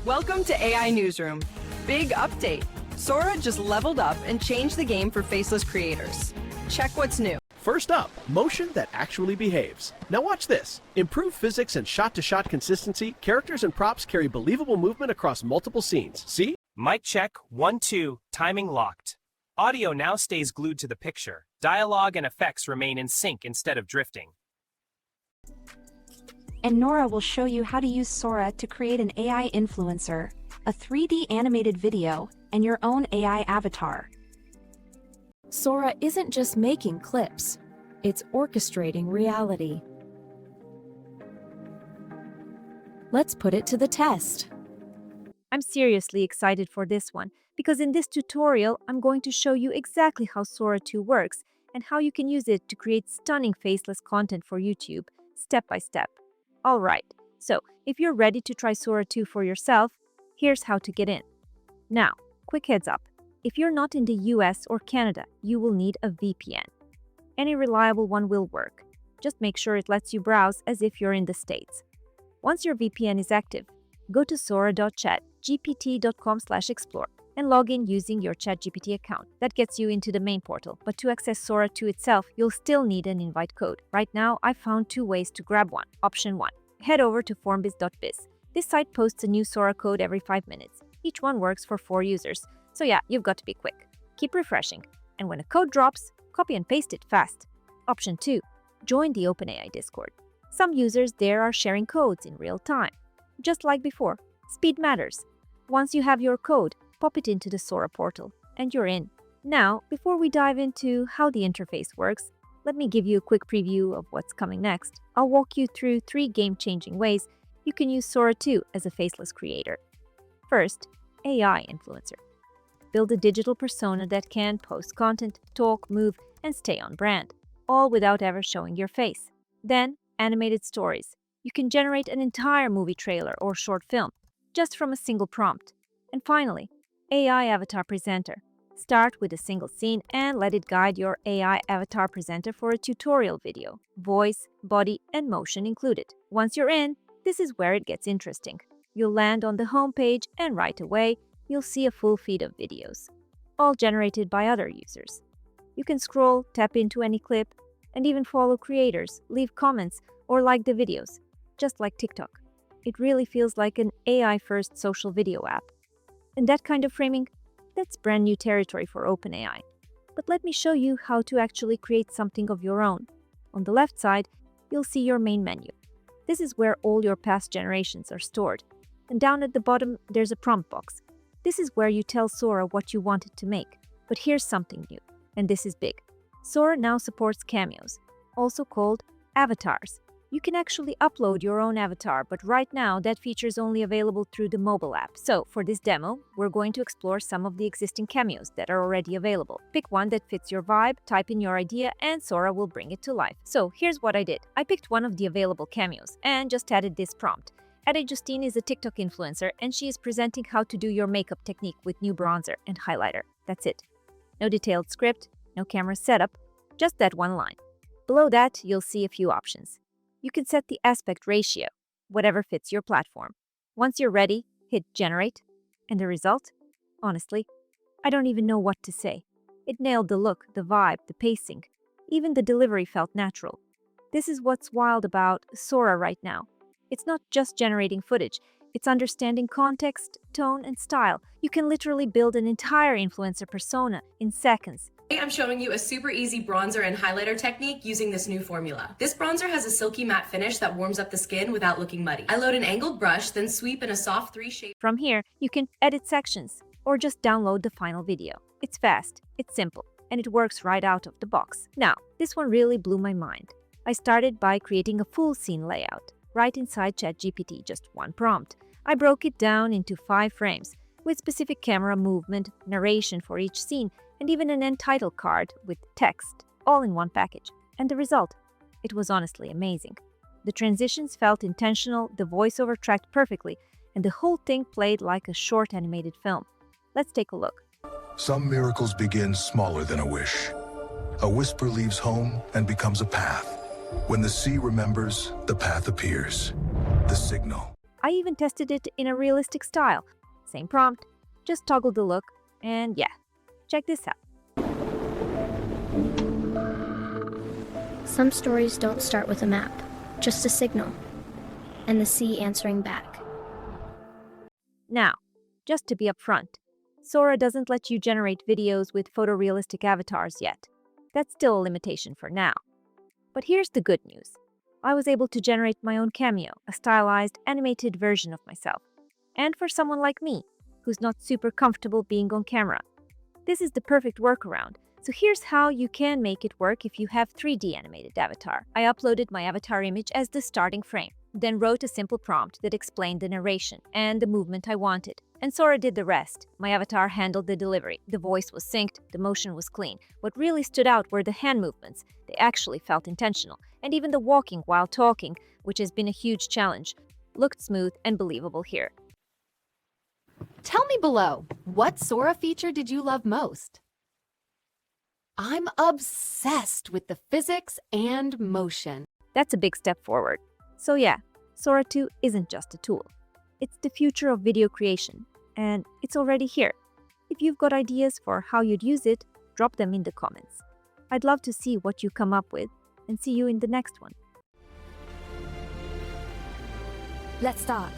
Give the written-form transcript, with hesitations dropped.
Welcome to AI Newsroom. Big update. Sora just leveled up and changed the game for faceless creators. Check what's new. First up, motion that actually behaves. Now watch this. Improved physics and shot-to-shot consistency, characters and props carry believable movement across multiple scenes. See? Mic check, 1, 2, timing locked. Audio now stays glued to the picture. Dialogue and effects remain in sync instead of drifting. And Nora will show you how to use Sora to create an AI influencer, a 3D animated video, and your own AI avatar. Sora isn't just making clips, it's orchestrating reality. Let's put it to the test. I'm seriously excited for this one, because in this tutorial, I'm going to show you exactly how Sora 2 works and how you can use it to create stunning faceless content for YouTube, step by step. Alright, so if you're ready to try Sora 2 for yourself, here's how to get in. Now, quick heads up. If you're not in the US or Canada, you will need a VPN. Any reliable one will work. Just make sure it lets you browse as if you're in the States. Once your VPN is active, go to sora.chatgpt.com/explore and log in using your ChatGPT account. That gets you into the main portal, but to access Sora 2 itself, you'll still need an invite code. Right now, I found 2 ways to grab one. Option 1. Head over to formbiz.biz. This site posts a new Sora code every 5 minutes. Each one works for 4 users. So yeah, you've got to be quick. Keep refreshing. And when a code drops, copy and paste it fast. Option 2. Join the OpenAI Discord. Some users there are sharing codes in real time. Just like before, speed matters. Once you have your code, pop it into the Sora portal, and you're in. Now, before we dive into how the interface works, let me give you a quick preview of what's coming next. I'll walk you through 3 game-changing ways you can use Sora 2 as a faceless creator. First, AI influencer. Build a digital persona that can post content, talk, move, and stay on brand, all without ever showing your face. Then, animated stories. You can generate an entire movie trailer or short film just from a single prompt. And finally, AI avatar presenter. Start with a single scene and let it guide your AI avatar presenter for a tutorial video, voice, body, and motion included. Once you're in, this is where it gets interesting. You'll land on the home page and right away, you'll see a full feed of videos, all generated by other users. You can scroll, tap into any clip, and even follow creators, leave comments, or like the videos, just like TikTok. It really feels like an AI-first social video app. And that kind of framing, that's brand new territory for OpenAI. But let me show you how to actually create something of your own. On the left side, you'll see your main menu. This is where all your past generations are stored. And down at the bottom, there's a prompt box. This is where you tell Sora what you want it to make. But here's something new, and this is big. Sora now supports cameos, also called avatars. You can actually upload your own avatar, but right now that feature is only available through the mobile app. So for this demo, we're going to explore some of the existing cameos that are already available. Pick one that fits your vibe, type in your idea, and Sora will bring it to life. So here's what I did. I picked one of the available cameos and just added this prompt. Ade Justine is a TikTok influencer, and she is presenting how to do your makeup technique with new bronzer and highlighter. That's it. No detailed script, no camera setup, just that one line. Below that, you'll see a few options. You can set the aspect ratio, whatever fits your platform. Once you're ready, hit Generate, and the result? Honestly, I don't even know what to say. It nailed the look, the vibe, the pacing. Even the delivery felt natural. This is what's wild about Sora right now. It's not just generating footage, it's understanding context, tone, and style. You can literally build an entire influencer persona in seconds. Today I'm showing you a super easy bronzer and highlighter technique using this new formula. This bronzer has a silky matte finish that warms up the skin without looking muddy. I load an angled brush, then sweep in a soft 3 shape. From here, you can edit sections or just download the final video. It's fast, it's simple, and it works right out of the box. Now, this one really blew my mind. I started by creating a full scene layout. Right inside ChatGPT, just one prompt. I broke it down into 5 frames, with specific camera movement, narration for each scene, and even an end title card with text, all in one package. And the result? It was honestly amazing. The transitions felt intentional, the voiceover tracked perfectly, and the whole thing played like a short animated film. Let's take a look. Some miracles begin smaller than a wish. A whisper leaves home and becomes a path. When the sea remembers, the path appears. The signal. I even tested it in a realistic style. Same prompt, just toggle the look, and yeah, check this out. Some stories don't start with a map, just a signal, and the sea answering back. Now, just to be upfront, Sora doesn't let you generate videos with photorealistic avatars yet. That's still a limitation for now. But here's the good news. I was able to generate my own cameo, a stylized, animated version of myself. And for someone like me, who's not super comfortable being on camera, this is the perfect workaround. So here's how you can make it work if you have 3D animated avatar. I uploaded my avatar image as the starting frame, then wrote a simple prompt that explained the narration and the movement I wanted. And Sora did the rest. My avatar handled the delivery. The voice was synced, the motion was clean. What really stood out were the hand movements. They actually felt intentional. And even the walking while talking, which has been a huge challenge, looked smooth and believable here. Tell me below, what Sora feature did you love most? I'm obsessed with the physics and motion. That's a big step forward. So yeah, Sora 2 isn't just a tool. It's the future of video creation, and it's already here. If you've got ideas for how you'd use it, drop them in the comments. I'd love to see what you come up with, and see you in the next one. Let's start.